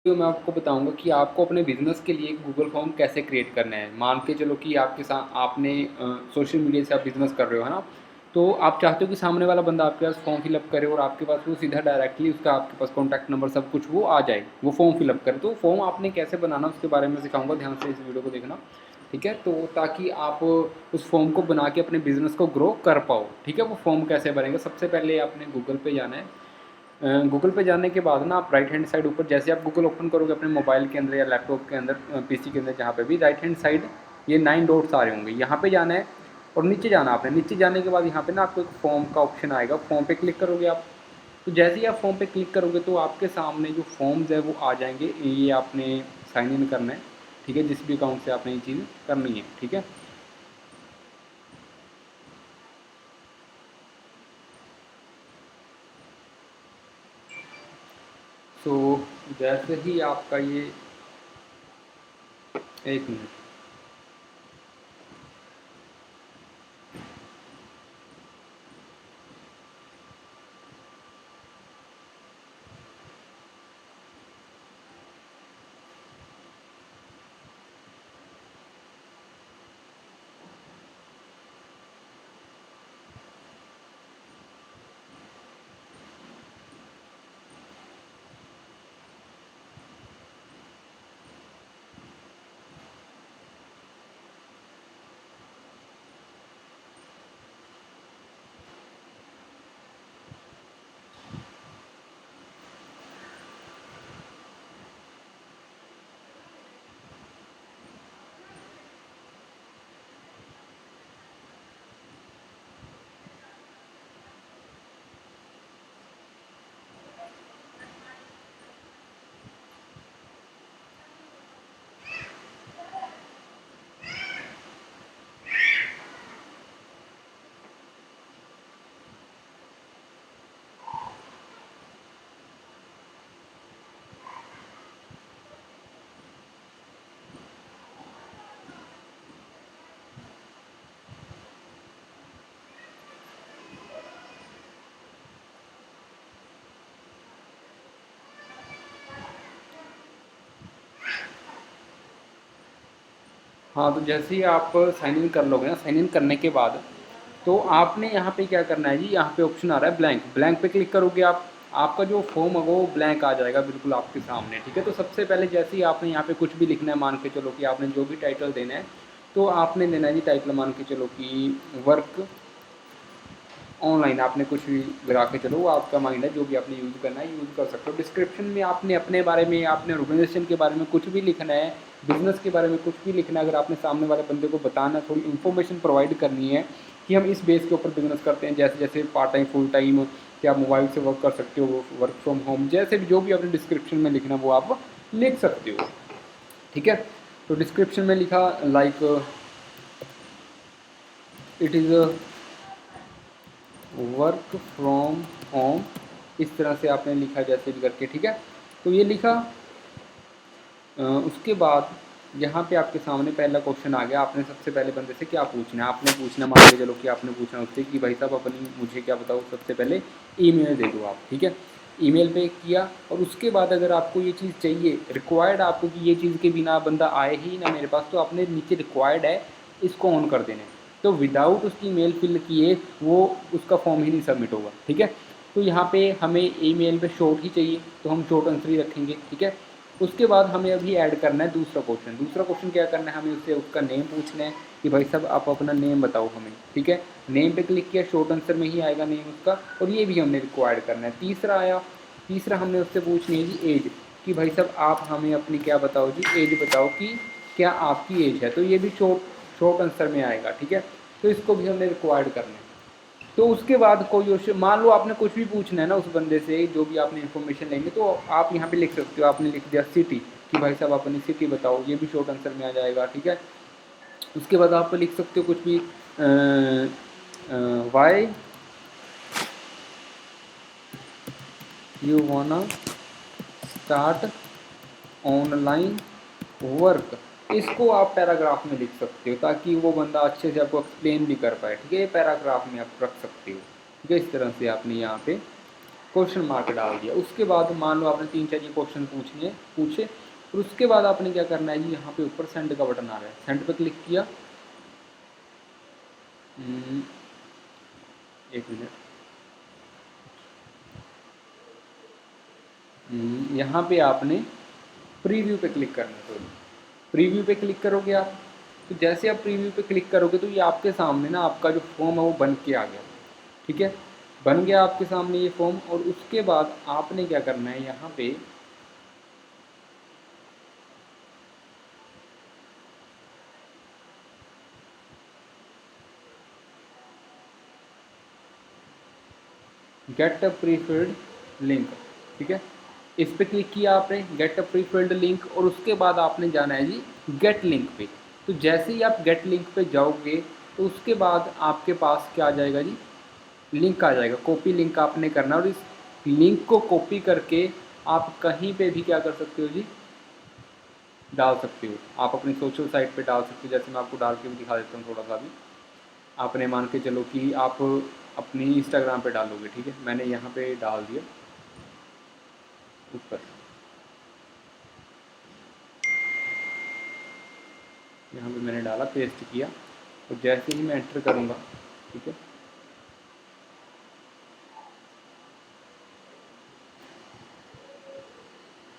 तो मैं आपको बताऊँगा कि आपको अपने बिज़नेस के लिए एक गूगल फॉर्म कैसे क्रिएट करना है। मान के चलो कि आपके साथ आपने सोशल मीडिया से आप बिज़नेस कर रहे हो, है ना? तो आप चाहते हो कि सामने वाला बंदा आपके पास फॉर्म फिल अप करे और आपके पास वो सीधा डायरेक्टली उसका आपके पास कॉन्टैक्ट नंबर सब कुछ वो आ जाए, वो फॉर्म फिल अप करे। तो फॉर्म आपने कैसे बनाना उसके बारे में सिखाऊँगा, ध्यान से इस वीडियो को देखना, ठीक है? तो ताकि आप उस फॉर्म को बना के अपने बिज़नेस को ग्रो कर पाओ, ठीक है? वो फॉर्म कैसे भरेंगे, सबसे पहले आपने गूगल पे जाना है। गूगल पे जाने के बाद ना आप राइट हैंड साइड ऊपर जैसे आप गूगल ओपन करोगे अपने मोबाइल के अंदर या लैपटॉप के अंदर, पीसी के अंदर, जहाँ पे भी राइट हैंड साइड ये 9 डॉट्स आ रहे होंगे, यहाँ पे जाना है और नीचे जाना आपने। नीचे जाने के बाद यहाँ पे ना आपको एक फॉर्म का ऑप्शन आएगा, फॉर्म पे क्लिक करोगे आप। तो जैसे ही आप फॉर्म पे क्लिक करोगे तो आपके सामने जो फॉर्म्स है वो आ जाएंगे। ये आपने साइन इन करना है, ठीक है? जिस भी अकाउंट से आपने ये चीज़ करनी है, ठीक है? तो जैसे ही आपका ये, एक मिनट। हाँ, तो जैसे ही आप साइन इन कर लोगे ना, साइन इन करने के बाद तो आपने यहाँ पे क्या करना है जी, यहाँ पे ऑप्शन आ रहा है ब्लैंक। ब्लैंक पे क्लिक करोगे आप, आपका जो फॉर्म है वो ब्लैंक आ जाएगा बिल्कुल आपके सामने, ठीक है? तो सबसे पहले जैसे ही आपने यहाँ पे कुछ भी लिखना है, मान के चलो कि आपने जो भी टाइटल देना है, तो आपने देना है जी टाइटल, मान के चलो कि वर्क ऑनलाइन। आपने कुछ भी लगा के चलो, वो आपका माइंड है, जो भी आपने यूज़ करना है यूज़ कर सकते हो। डिस्क्रिप्शन में आपने अपने बारे में, आपने ऑर्गेनाइजेशन के बारे में कुछ भी लिखना है, बिजनेस के बारे में कुछ भी लिखना है। अगर आपने सामने वाले बंदे को बताना, थोड़ी इन्फॉर्मेशन प्रोवाइड करनी है कि हम इस बेस के ऊपर बिजनेस करते हैं, जैसे जैसे पार्ट टाइम, फुल टाइम, कि आप मोबाइल से वर्क कर सकते हो, वर्क फ्रॉम होम, जैसे भी जो भी आपने डिस्क्रिप्शन में लिखना वो आप लिख सकते हो, ठीक है? तो डिस्क्रिप्शन में लिखा like it is work from home, इस तरह से आपने लिखा जैसे भी करके, ठीक है? तो ये लिखा। उसके बाद यहाँ पे आपके सामने पहला क्वेश्चन आ गया। आपने सबसे पहले बंदे से क्या पूछना है, आपने पूछना, मान के चलो कि आपने पूछना उससे कि भाई साहब अपनी मुझे क्या बताओ, सबसे पहले ईमेल दे दो आप, ठीक है? ईमेल पे किया और उसके बाद अगर आपको ये चीज़ चाहिए, रिक्वायर्ड आपको कि ये चीज़ के बिना बंदा आए ही ना मेरे पास, तो आपने नीचे रिक्वायर्ड है इसको ऑन कर देना है। तो विदाउट उसकी मेल फिल किए वो उसका फॉर्म ही नहीं सबमिट होगा, ठीक है? तो यहाँ पे हमें ईमेल पे शॉर्ट ही चाहिए, तो हम शॉर्ट आंसर ही रखेंगे, ठीक है? उसके बाद हमें अभी ऐड करना है दूसरा क्वेश्चन। दूसरा क्वेश्चन क्या करना है, हमें उससे उसका नेम पूछना है कि भाई साहब आप अपना नेम बताओ हमें, ठीक है? नेम पे क्लिक किया, शॉर्ट आंसर में ही आएगा नेम उसका, और ये भी हमने रिक्वायर्ड करना है। तीसरा आया, तीसरा हमने उससे पूछनी है जी एज, कि भाई साहब आप हमें अपनी क्या बताओ जी, एज बताओ कि क्या आपकी एज है। तो ये भी शॉर्ट शॉर्ट आंसर में आएगा, ठीक है? तो इसको भी हमने रिक्वायर्ड करना है। तो उसके बाद कोई क्वेश्चन, मान लो आपने कुछ भी पूछना है ना उस बंदे से, जो भी आपने इन्फॉर्मेशन लेंगे, तो आप यहाँ पे लिख सकते हो। आपने लिख दिया सिटी, कि भाई साहब अपनी सिटी बताओ, ये भी शॉर्ट आंसर में आ जाएगा, ठीक है? उसके बाद आप लिख सकते हो कुछ भी, why you wanna start online work, इसको आप पैराग्राफ में लिख सकते हो ताकि वो बंदा अच्छे से आपको एक्सप्लेन भी कर पाए, ठीक है? ये पैराग्राफ में आप रख सकते हो, ठीक है? इस तरह से आपने यहाँ पे क्वेश्चन मार्क डाल दिया। उसके बाद मान लो आपने 3-4 ये क्वेश्चन पूछे और उसके बाद आपने क्या करना है जी, यहाँ पे ऊपर सेंड का बटन आ रहा है, सेंड पे क्लिक किया। एक मिनट, यहाँ पे आपने प्रीव्यू पे क्लिक करना है। तो प्रीव्यू पे क्लिक करोगे आप, तो जैसे आप प्रीव्यू पे क्लिक करोगे तो ये आपके सामने ना आपका जो फॉर्म है वो बन के आ गया। ठीक है, बन गया आपके सामने ये फॉर्म। और उसके बाद आपने क्या करना है, यहाँ पे गेट अ प्रीफिल्ड लिंक, ठीक है, इस पे क्लिक किया आपने, गेट अ प्रीफिल्ड लिंक। और उसके बाद आपने जाना है जी गेट लिंक पे। तो जैसे ही आप गेट लिंक पे जाओगे तो उसके बाद आपके पास क्या आ जाएगा जी, लिंक आ जाएगा। कॉपी लिंक आपने करना, और इस लिंक को कॉपी करके आप कहीं पे भी क्या कर सकते हो जी, डाल सकते हो। आप अपनी सोशल साइट पे डाल सकते हो। जैसे मैं आपको डाल के भी दिखा देता हूँ थोड़ा सा भी। आपने मान के चलो कि आप अपनी इंस्टाग्राम पे डालोगे, ठीक है, मैंने यहाँ पे डाल दिया ऊपर, यहाँ पे मैंने डाला, पेस्ट किया, और जैसे ही मैं एंटर करूँगा, ठीक है,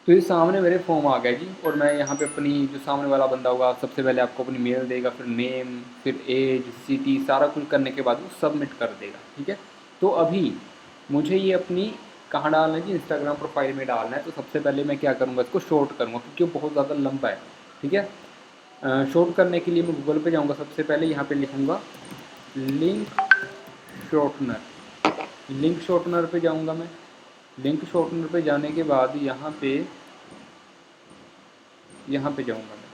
तो ये सामने मेरे फॉर्म आ गया जी। और मैं यहाँ पे अपनी, जो सामने वाला बंदा होगा सबसे पहले आपको अपनी मेल देगा, फिर नेम, फिर एज, सिटी, सारा कुछ करने के बाद वो सबमिट कर देगा। ठीक है, तो अभी मुझे ये अपनी कहाँ डालना है जी, इंस्टाग्राम प्रोफाइल में डालना है। तो सबसे पहले मैं क्या करूँगा, इसको शॉर्ट करूँगा क्योंकि वो बहुत ज़्यादा लंबा है। ठीक है, शॉर्ट करने के लिए मैं गूगल पे जाऊँगा, सबसे पहले यहाँ पे लिखूँगा लिंक शॉर्टनर। लिंक शॉर्टनर पे जाऊँगा मैं। लिंक शॉर्टनर पे जाने के बाद यहाँ पे जाऊँगा मैं,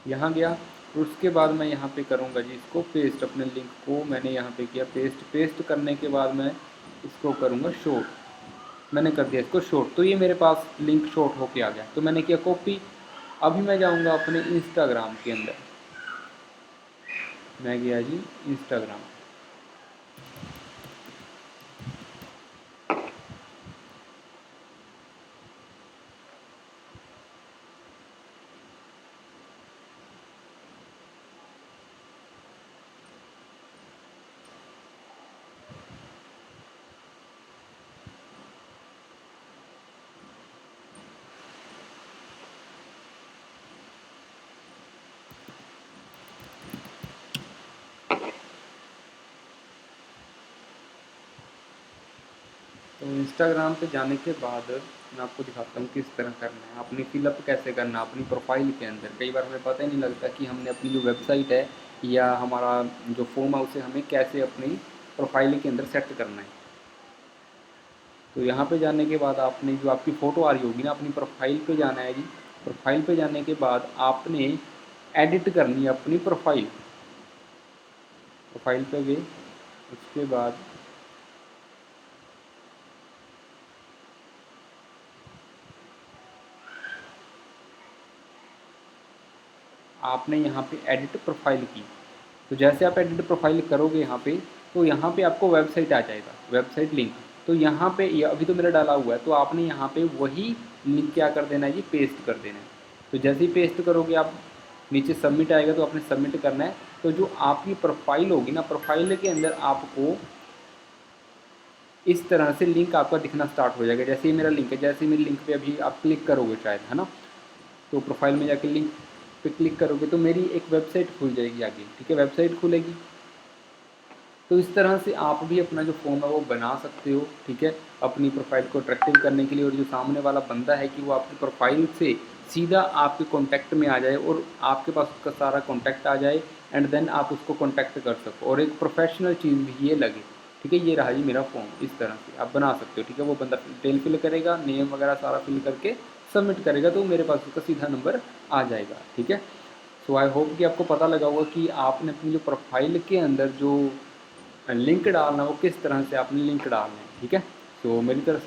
यहाँ गया। और उसके बाद मैं यहाँ पे करूँगा जी इसको पेस्ट, अपने लिंक को मैंने यहाँ पे किया पेस्ट। पेस्ट करने के बाद मैं इसको करूँगा शॉर्ट। मैंने कर दिया इसको शॉर्ट, तो ये मेरे पास लिंक शॉर्ट होके आ गया। तो मैंने किया कॉपी। अभी मैं जाऊँगा अपने इंस्टाग्राम के अंदर, मैं गया जी इंस्टाग्राम। तो इंस्टाग्राम पे जाने के बाद मैं आपको दिखाता हूँ किस तरह करना है, अपनी फिलअप कैसे करना है अपनी प्रोफाइल के अंदर। कई बार हमें पता ही नहीं लगता कि हमने अपनी जो वेबसाइट है या हमारा जो फॉर्म है उसे हमें कैसे अपनी प्रोफाइल के अंदर सेट करना है। तो यहाँ पे जाने के बाद आपने जो आपकी फ़ोटो आ रही होगी ना, अपनी प्रोफाइल पे जाना है जी। प्रोफाइल पे जाने के बाद आपने एडिट करनी है अपनी प्रोफाइल। प्रोफाइल पे गए, उसके बाद आपने यहाँ पे एडिट प्रोफाइल की। तो जैसे आप एडिट प्रोफाइल करोगे यहाँ पे, तो यहाँ पे आपको वेबसाइट आ जाएगा, वेबसाइट लिंक। तो यहाँ पे अभी तो मेरा डाला हुआ है, तो आपने यहाँ पे वही लिंक क्या कर देना है जी, पेस्ट कर देना है। तो जैसे ही पेस्ट करोगे आप, नीचे सबमिट आएगा तो आपने सबमिट करना है। तो जो आपकी प्रोफाइल होगी ना, प्रोफाइल के अंदर आपको इस तरह से लिंक आपका दिखना स्टार्ट हो जाएगा। जैसे ही मेरा लिंक है, जैसे ही मेरे लिंक पे अभी आप क्लिक करोगे शायद, है ना, तो प्रोफाइल में जाके लिंक पे क्लिक करोगे तो मेरी एक वेबसाइट खुल जाएगी आगे। ठीक है, वेबसाइट खुलेगी। तो इस तरह से आप भी अपना जो फॉर्म है वो बना सकते हो। ठीक है, अपनी प्रोफाइल को अट्रैक्टिव करने के लिए, और जो सामने वाला बंदा है कि वो आपकी प्रोफाइल से सीधा आपके कॉन्टैक्ट में आ जाए और आपके पास उसका सारा कॉन्टैक्ट आ जाए, एंड देन आप उसको कॉन्टैक्ट कर सको और एक प्रोफेशनल चीज़ भी ये लगे। ठीक है, ये रहा जी मेरा फॉर्म, इस तरह से आप बना सकते हो। ठीक है, वो बंदा डिटेल फिल करेगा, नेम वगैरह सारा फिल करके सबमिट करेगा, तो मेरे पास उसका सीधा नंबर आ जाएगा। ठीक है, सो आई होप कि आपको पता लगा होगा कि आपने अपनी जो प्रोफाइल के अंदर जो लिंक डालना, वो किस तरह से आपने लिंक डालना है। ठीक है, तो मेरी तरफ